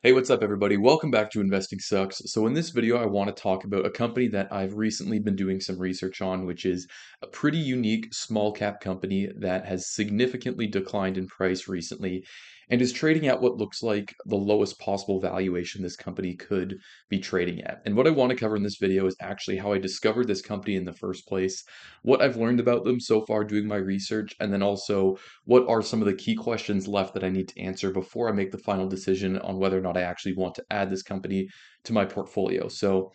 Hey, what's up, everybody? Welcome back to Investing Sucks. So, in this video, I want to talk about a company that I've recently been doing some research on, which is a pretty unique small cap company that has significantly declined in price recently and is trading at what looks like the lowest possible valuation this company could be trading at. And what I want to cover in this video is actually how I discovered this company in the first place, what I've learned about them so far doing my research, and then also what are some of the key questions left that I need to answer before I make the final decision on whether or not I actually want to add this company to my portfolio. So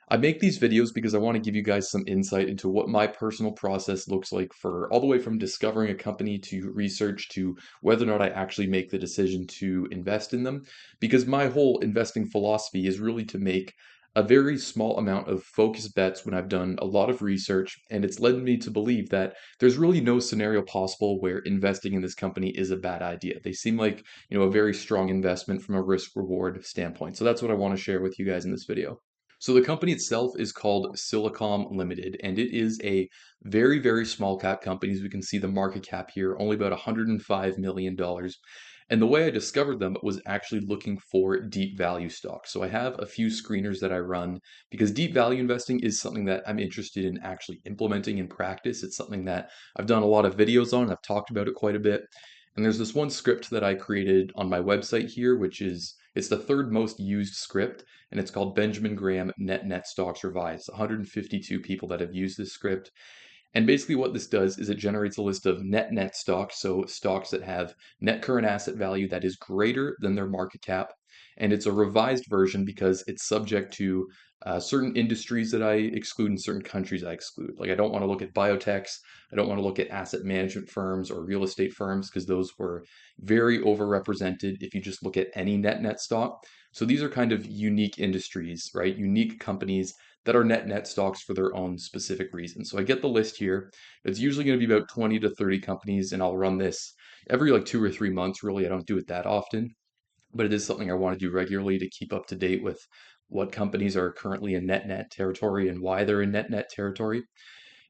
I make these videos because I want to give you guys some insight into what my personal process looks like for all the way from discovering a company to research to whether or not I actually make the decision to invest in them. Because my whole investing philosophy is really to make a very small amount of focused bets when I've done a lot of research, and it's led me to believe that there's really no scenario possible where investing in this company is a bad idea. They seem like, a very strong investment from a risk reward standpoint. So that's what I want to share with you guys in this video. So the company itself is called Silicom Limited, and it is a very, very small cap company. As we can see the market cap here, only about $105 million. And the way I discovered them was actually looking for deep value stocks. So I have a few screeners that I run because deep value investing is something that I'm interested in actually implementing in practice. It's something that I've done a lot of videos on. I've talked about it quite a bit. And there's this one script that I created on my website here, which is it's the third most used script, and it's called Benjamin Graham Net Stocks Revised. 152 people that have used this script. And basically what this does is it generates a list of net stocks, so stocks that have net current asset value that is greater than their market cap. And it's a revised version because it's subject to certain industries that I exclude and certain countries I exclude. Like I don't want to look at biotechs, I don't want to look at asset management firms or real estate firms because those were very overrepresented if you just look at any net stock. So these are kind of unique industries, right? Unique companies that are net stocks for their own specific reasons. So I get the list here. It's usually going to be about 20 to 30 companies, and I'll run this every like 2 or 3 months. Really, I don't do it that often, but it is something I want to do regularly to keep up to date with what companies are currently in net territory and why they're in net territory.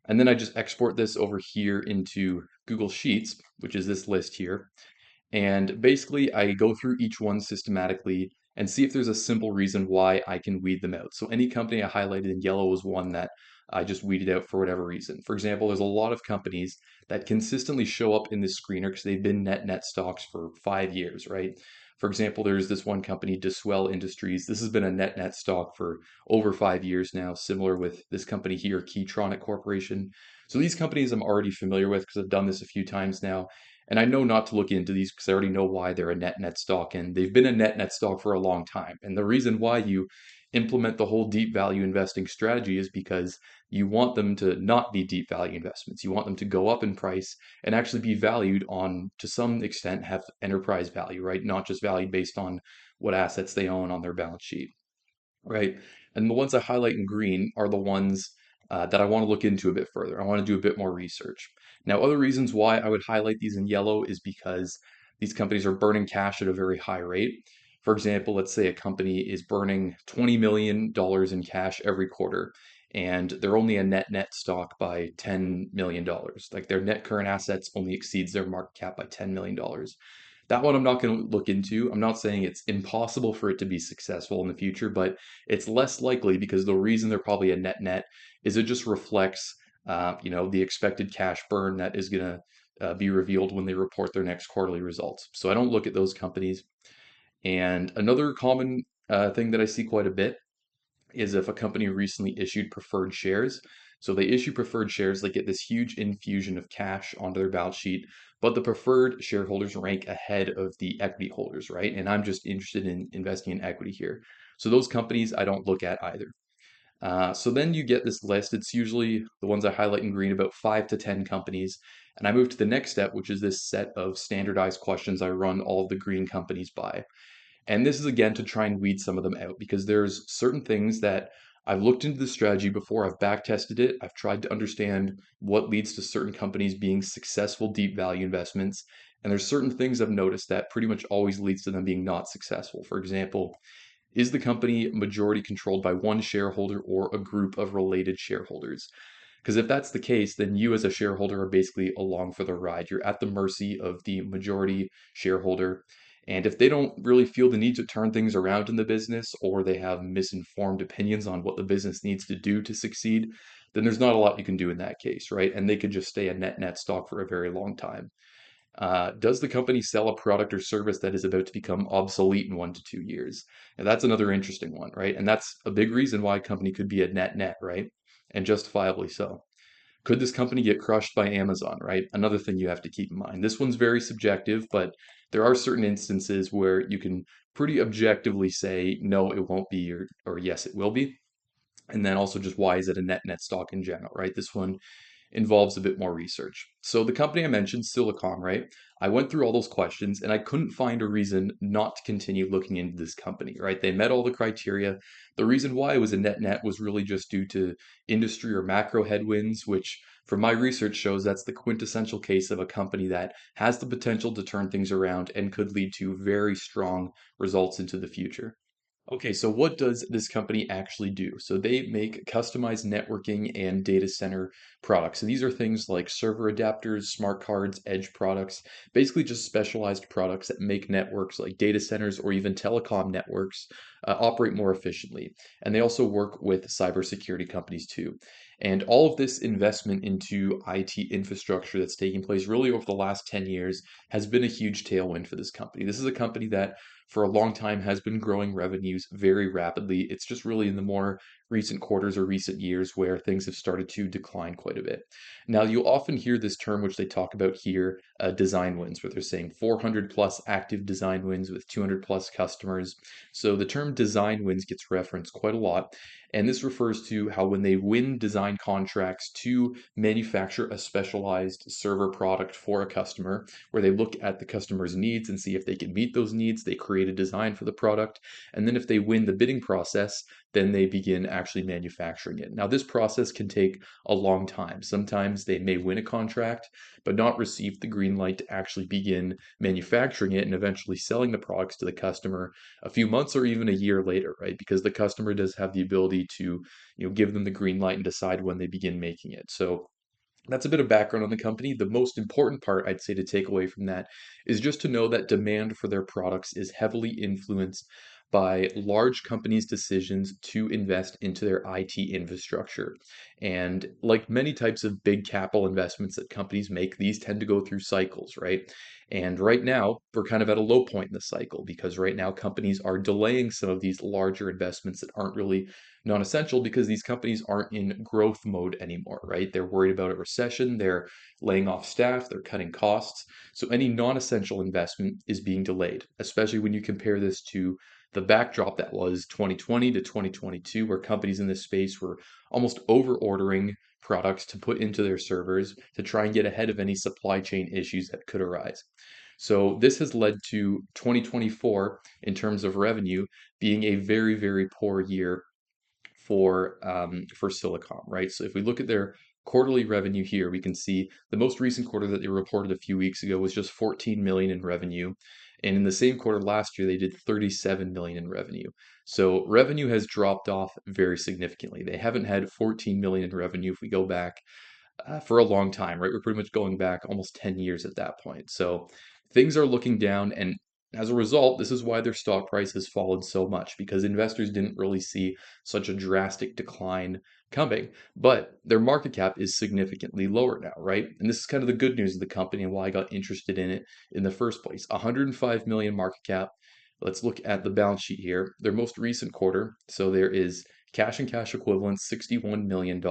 And then I just export this over here into Google Sheets, which is this list here. And basically, I go through each one systematically and see if there's a simple reason why I can weed them out. So any company I highlighted in yellow was one that I just weeded out for whatever reason. For example, there's a lot of companies that consistently show up in this screener because they've been net stocks for 5 years, right? For example, there's this one company, Diswell Industries. This has been a net stock for over 5 years now, similar with this company here, Keytronic Corporation. So these companies I'm already familiar with because I've done this a few times now. And I know not to look into these because I already know why they're a net stock, and they've been a net stock for a long time. And the reason why you implement the whole deep value investing strategy is because you want them to not be deep value investments. You want them to go up in price and actually be valued on, to some extent, have enterprise value, right? Not just valued based on what assets they own on their balance sheet, right? And the ones I highlight in green are the ones that I want to look into a bit further. I want to do a bit more research. Now, other reasons why I would highlight these in yellow is because these companies are burning cash at a very high rate. For example, let's say a company is burning $20 million in cash every quarter, and they're only a net stock by $10 million. Like their net current assets only exceeds their market cap by $10 million. That one I'm not going to look into. I'm not saying it's impossible for it to be successful in the future, but it's less likely because the reason they're probably a net is it just reflects, the expected cash burn that is going to be revealed when they report their next quarterly results. So I don't look at those companies. And another common thing that I see quite a bit is if a company recently issued preferred shares. So they issue preferred shares, they get this huge infusion of cash onto their balance sheet, but the preferred shareholders rank ahead of the equity holders, right? And I'm just interested in investing in equity here. So those companies I don't look at either. So then you get this list. It's usually the ones I highlight in green, about 5 to 10 companies. And I move to the next step, which is this set of standardized questions I run all of the green companies by. And this is again to try and weed some of them out because there's certain things that I've looked into the strategy before, I've back tested it, I've tried to understand what leads to certain companies being successful deep value investments. And there's certain things I've noticed that pretty much always leads to them being not successful. For example, is the company majority controlled by one shareholder or a group of related shareholders? Because if that's the case, then you as a shareholder are basically along for the ride. You're at the mercy of the majority shareholder. And if they don't really feel the need to turn things around in the business, or they have misinformed opinions on what the business needs to do to succeed, then there's not a lot you can do in that case, right? And they could just stay a net stock for a very long time. Does the company sell a product or service that is about to become obsolete in 1 to 2 years? And that's another interesting one, right? And that's a big reason why a company could be a net, right? And justifiably so. Could this company get crushed by Amazon, right? Another thing you have to keep in mind. This one's very subjective, but there are certain instances where you can pretty objectively say, no, it won't be, or yes, it will be. And then also just why is it a net stock in general, right? This one involves a bit more research. So the company I mentioned, Silicom, right? I went through all those questions and I couldn't find a reason not to continue looking into this company, right? They met all the criteria. The reason why it was a net was really just due to industry or macro headwinds, which from my research shows that's the quintessential case of a company that has the potential to turn things around and could lead to very strong results into the future. Okay, so what does this company actually do? So they make customized networking and data center products. So these are things like server adapters, smart cards, edge products, basically just specialized products that make networks like data centers or even telecom networks operate more efficiently. And they also work with cybersecurity companies too. And all of this investment into IT infrastructure that's taking place really over the last 10 years has been a huge tailwind for this company. This is a company that for a long time has been growing revenues very rapidly. It's just really in the more recent quarters or recent years where things have started to decline quite a bit. Now, you'll often hear this term, which they talk about here, design wins, where they're saying 400 plus active design wins with 200 plus customers. So the term design wins gets referenced quite a lot. And this refers to how when they win design contracts to manufacture a specialized server product for a customer, where they look at the customer's needs and see if they can meet those needs. They create a design for the product. And then if they win the bidding process, then they begin actually manufacturing it. Now, this process can take a long time. Sometimes they may win a contract, but not receive the green light to actually begin manufacturing it and eventually selling the products to the customer a few months or even a year later, right? Because the customer does have the ability to, give them the green light and decide when they begin making it. So that's a bit of background on the company. The most important part I'd say to take away from that is just to know that demand for their products is heavily influenced by large companies' decisions to invest into their IT infrastructure. And like many types of big capital investments that companies make, these tend to go through cycles, right? And right now, we're kind of at a low point in the cycle because right now companies are delaying some of these larger investments that aren't really non-essential because these companies aren't in growth mode anymore, right? They're worried about a recession, they're laying off staff, they're cutting costs. So any non-essential investment is being delayed, especially when you compare this to the backdrop that was 2020 to 2022, where companies in this space were almost over ordering products to put into their servers to try and get ahead of any supply chain issues that could arise. So this has led to 2024 in terms of revenue being a very poor year for Silicom, right? So if we look at their quarterly revenue here, we can see the most recent quarter that they reported a few weeks ago was just 14 million in revenue. And in the same quarter last year, they did 37 million in revenue. So revenue has dropped off very significantly. They haven't had 14 million in revenue if we go back for a long time, right? We're pretty much going back almost 10 years at that point. So things are looking down, and as a result, this is why their stock price has fallen so much because investors didn't really see such a drastic decline coming. But their market cap is significantly lower now, right? And this is kind of the good news of the company and why I got interested in it in the first place. 105 million market cap. Let's look at the balance sheet here. Their most recent quarter, so there is cash and cash equivalents, $61 million.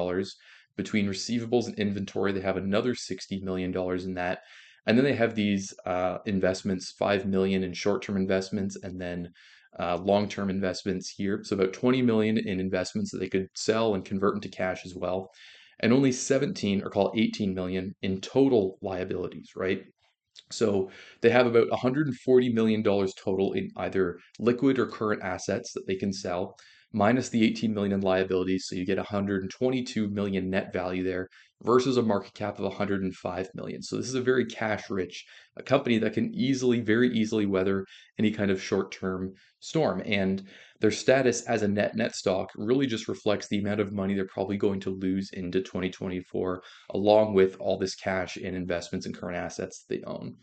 Between receivables and inventory, they have another $60 million in that. And then they have these investments, 5 million in short-term investments, and then long-term investments here. So about 20 million in investments that they could sell and convert into cash as well, and only 17 or call it 18 million in total liabilities, right? So they have about $140 million total in either liquid or current assets that they can sell, minus the 18 million in liabilities. So you get 122 million net value there versus a market cap of 105 million. So this is a very cash rich a company that can easily, very easily weather any kind of short-term storm. And their status as a net stock really just reflects the amount of money they're probably going to lose into 2024, along with all this cash and investments and current assets they own.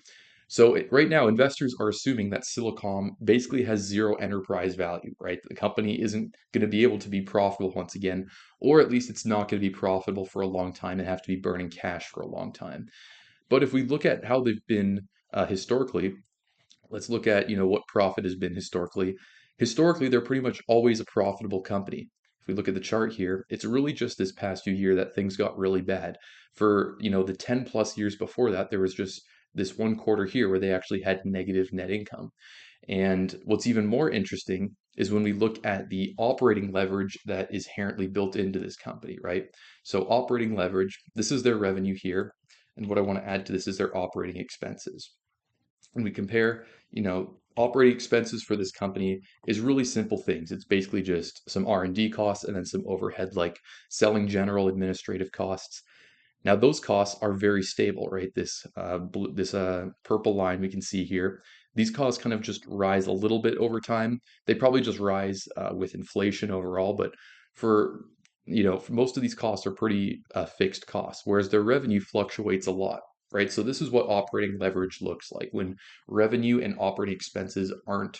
Right now, investors are assuming that Silicom basically has zero enterprise value, right? The company isn't going to be able to be profitable once again, or at least it's not going to be profitable for a long time and have to be burning cash for a long time. But if we look at how they've been historically, let's look at, what profit has been historically. Historically, they're pretty much always a profitable company. If we look at the chart here, it's really just this past few year that things got really bad. For, the 10 plus years before that, there was just this one quarter here where they actually had negative net income. And what's even more interesting is when we look at the operating leverage that is inherently built into this company, right? So operating leverage, this is their revenue here. And what I want to add to this is their operating expenses. When we compare, operating expenses for this company is really simple things. It's basically just some R&D costs and then some overhead like selling general administrative costs. Now those costs are very stable, right? This purple line we can see here. These costs kind of just rise a little bit over time. They probably just rise with inflation overall, but for for most of these costs are pretty fixed costs, whereas their revenue fluctuates a lot, right? So this is what operating leverage looks like when revenue and operating expenses aren't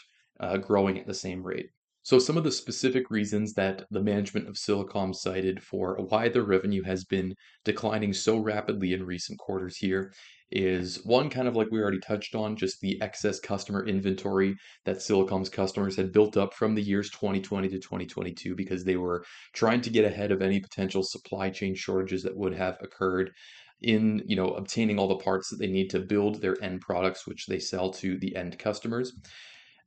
growing at the same rate. So some of the specific reasons that the management of Silicom cited for why their revenue has been declining so rapidly in recent quarters here is one, kind of like we already touched on, just the excess customer inventory that Silicom's customers had built up from the years 2020 to 2022 because they were trying to get ahead of any potential supply chain shortages that would have occurred in, obtaining all the parts that they need to build their end products, which they sell to the end customers.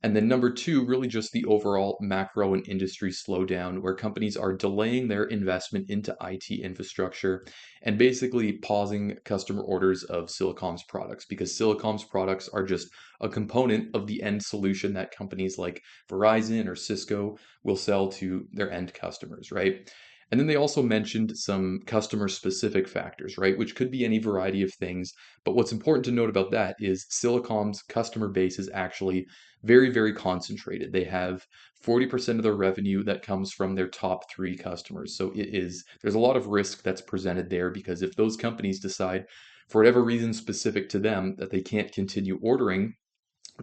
And then number two, really just the overall macro and industry slowdown where companies are delaying their investment into IT infrastructure and basically pausing customer orders of Silicom's products because Silicom's products are just a component of the end solution that companies like Verizon or Cisco will sell to their end customers, right? And then they also mentioned some customer specific factors, right? Which could be any variety of things. But what's important to note about that is Silicom's customer base is actually very, very concentrated. They have 40% of their revenue that comes from their top three customers. So there's a lot of risk that's presented there because if those companies decide, for whatever reason specific to them, that they can't continue ordering,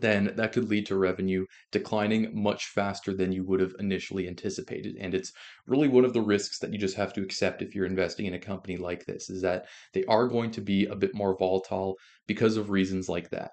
then that could lead to revenue declining much faster than you would have initially anticipated. And it's really one of the risks that you just have to accept if you're investing in a company like this, is that they are going to be a bit more volatile because of reasons like that.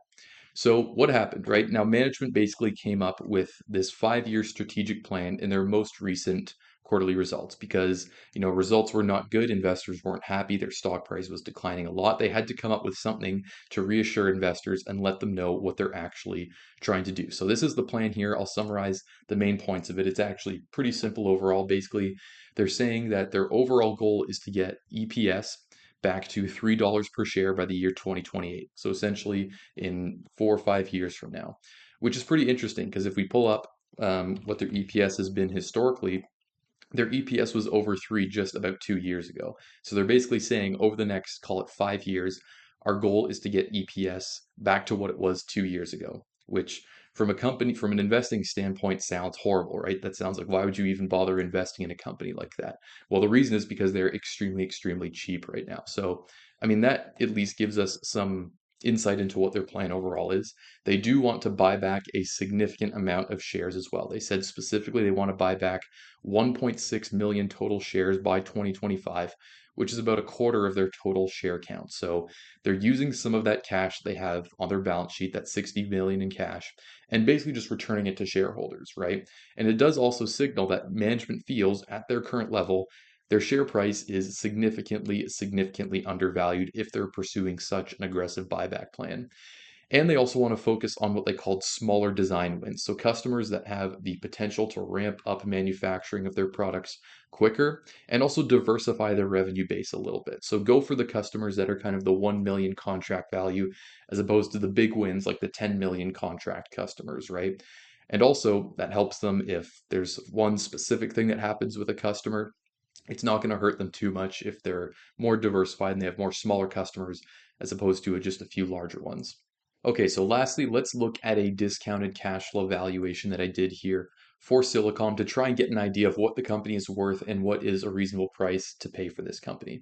So what happened, right? Now management basically came up with this 5-year strategic plan in their most recent quarterly results because, results were not good, investors weren't happy, their stock price was declining a lot. They had to come up with something to reassure investors and let them know what they're actually trying to do. So this is the plan here. I'll summarize the main points of it. It's actually pretty simple overall. Basically, they're saying that their overall goal is to get EPS back to $3 per share by the year 2028. So essentially in 4 or 5 years from now, which is pretty interesting because if we pull up what their EPS has been historically, their EPS was over three just about 2 years ago. So they're basically saying over the next, call it 5 years, our goal is to get EPS back to what it was 2 years ago, which from an investing standpoint sounds horrible, right? That sounds like, why would you even bother investing in a company like that? Well, the reason is because they're extremely, extremely cheap right now. So, I mean, that at least gives us some insight into what their plan overall is. They do want to buy back a significant amount of shares as well. They said specifically they want to buy back 1.6 million total shares by 2025, which is about a quarter of their total share count. So they're using some of that cash they have on their balance sheet, that 60 million in cash, and basically just returning it to shareholders, right? And it does also signal that management feels at their current level their share price is significantly, significantly undervalued if they're pursuing such an aggressive buyback plan. And they also want to focus on what they called smaller design wins. So customers that have the potential to ramp up manufacturing of their products quicker and also diversify their revenue base a little bit. So go for the customers that are kind of the 1 million contract value as opposed to the big wins like the 10 million contract customers, right? And also that helps them if there's one specific thing that happens with a customer, it's not going to hurt them too much if they're more diversified and they have more smaller customers as opposed to just a few larger ones. Okay, so lastly, let's look at a discounted cash flow valuation that I did here for Silicom to try and get an idea of what the company is worth and what is a reasonable price to pay for this company.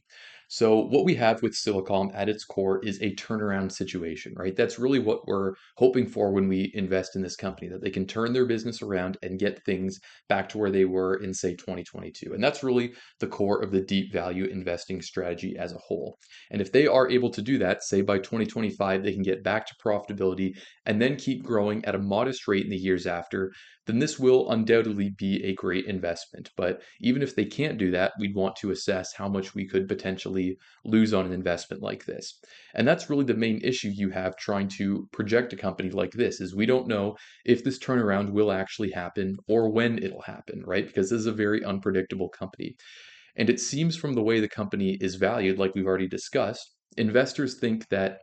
So what we have with Silicom at its core is a turnaround situation, right? That's really what we're hoping for when we invest in this company, that they can turn their business around and get things back to where they were in, say, 2022. And that's really the core of the deep value investing strategy as a whole. And if they are able to do that, say by 2025, they can get back to profitability and then keep growing at a modest rate in the years after, then this will undoubtedly be a great investment. But even if they can't do that, we'd want to assess how much we could potentially lose on an investment like this. And that's really the main issue you have trying to project a company like this is we don't know if this turnaround will actually happen or when it'll happen, right? Because this is a very unpredictable company. And it seems from the way the company is valued, like we've already discussed, investors think that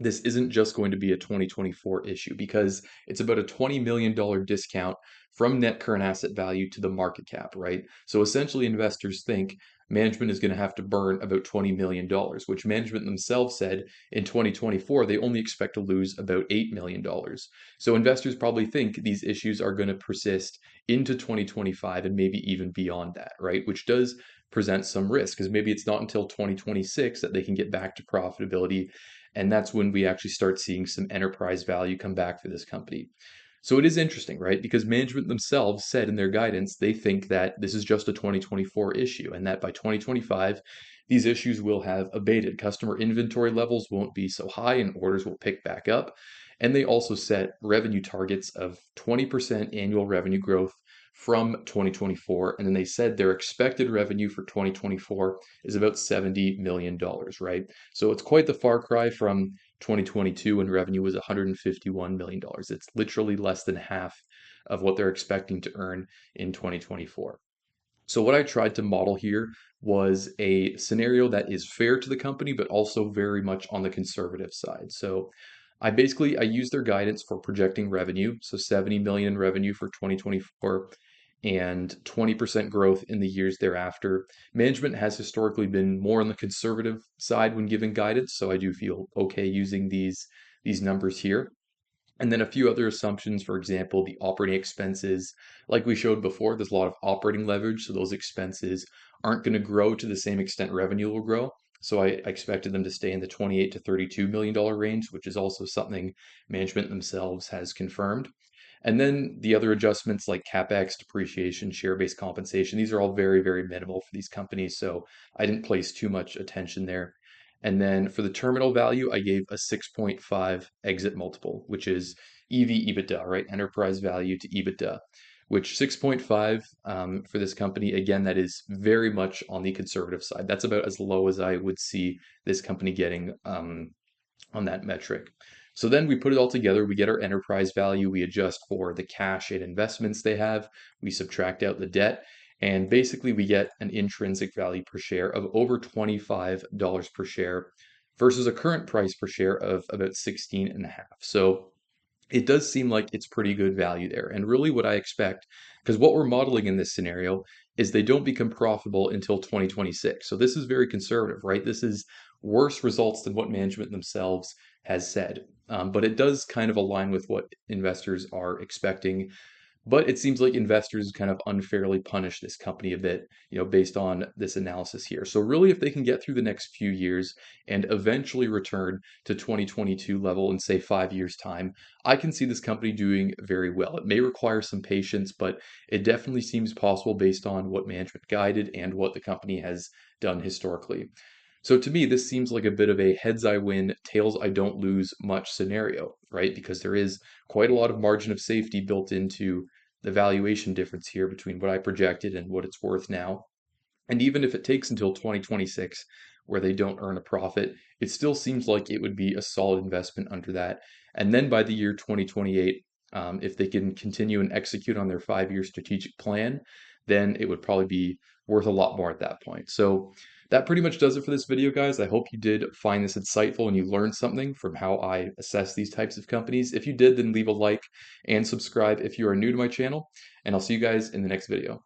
this isn't just going to be a 2024 issue because it's about a $20 million discount from net current asset value to the market cap, right? So essentially, investors think management is going to have to burn about $20 million, which management themselves said in 2024 they only expect to lose about $8 million. So investors probably think these issues are going to persist into 2025 and maybe even beyond that, right? Which does present some risk because maybe it's not until 2026 that they can get back to profitability, and that's when we actually start seeing some enterprise value come back for this company. So it is interesting, right? Because management themselves said in their guidance, they think that this is just a 2024 issue and that by 2025, these issues will have abated. Customer inventory levels won't be so high and orders will pick back up. And they also set revenue targets of 20% annual revenue growth from 2024. And then they said their expected revenue for 2024 is about $70 million, right? So it's quite the far cry from 2022 when revenue was $151 million. It's literally less than half of what they're expecting to earn in 2024. So what I tried to model here was a scenario that is fair to the company, but also very much on the conservative side. So I used their guidance for projecting revenue, so 70 million in revenue for 2024 and 20% growth in the years thereafter. Management has historically been more on the conservative side when giving guidance, so I do feel okay using these numbers here. And then a few other assumptions, for example, the operating expenses. Like we showed before, there's a lot of operating leverage, so those expenses aren't going to grow to the same extent revenue will grow. So I expected them to stay in the 28 to $32 million range, which is also something management themselves has confirmed. And then the other adjustments like CapEx, depreciation, share-based compensation, these are all very, very minimal for these companies, so I didn't place too much attention there. And then for the terminal value, I gave a 6.5 exit multiple, which is EV/EBITDA, right? Enterprise value to EBITDA, which 6.5 for this company, again, that is very much on the conservative side. That's about as low as I would see this company getting on that metric. So then we put it all together, we get our enterprise value, we adjust for the cash and investments they have, we subtract out the debt, and basically we get an intrinsic value per share of over $25 per share versus a current price per share of about 16 and a half. So it does seem like it's pretty good value there. And really what I expect, because what we're modeling in this scenario is they don't become profitable until 2026. So this is very conservative, right? This is worse results than what management themselves has said. But it does kind of align with what investors are expecting, but it seems like investors kind of unfairly punish this company a bit, based on this analysis here. So really, if they can get through the next few years and eventually return to 2022 level in say 5 years time, I can see this company doing very well. It may require some patience, but it definitely seems possible based on what management guided and what the company has done historically. So to me, this seems like a bit of a heads I win, tails I don't lose much scenario, right? Because there is quite a lot of margin of safety built into the valuation difference here between what I projected and what it's worth now. And even if it takes until 2026 where they don't earn a profit, it still seems like it would be a solid investment under that. And then by the year 2028, if they can continue and execute on their 5 year strategic plan, then it would probably be worth a lot more at that point. So that pretty much does it for this video, guys. I hope you did find this insightful and you learned something from how I assess these types of companies. If you did, then leave a like and subscribe if you are new to my channel, and I'll see you guys in the next video.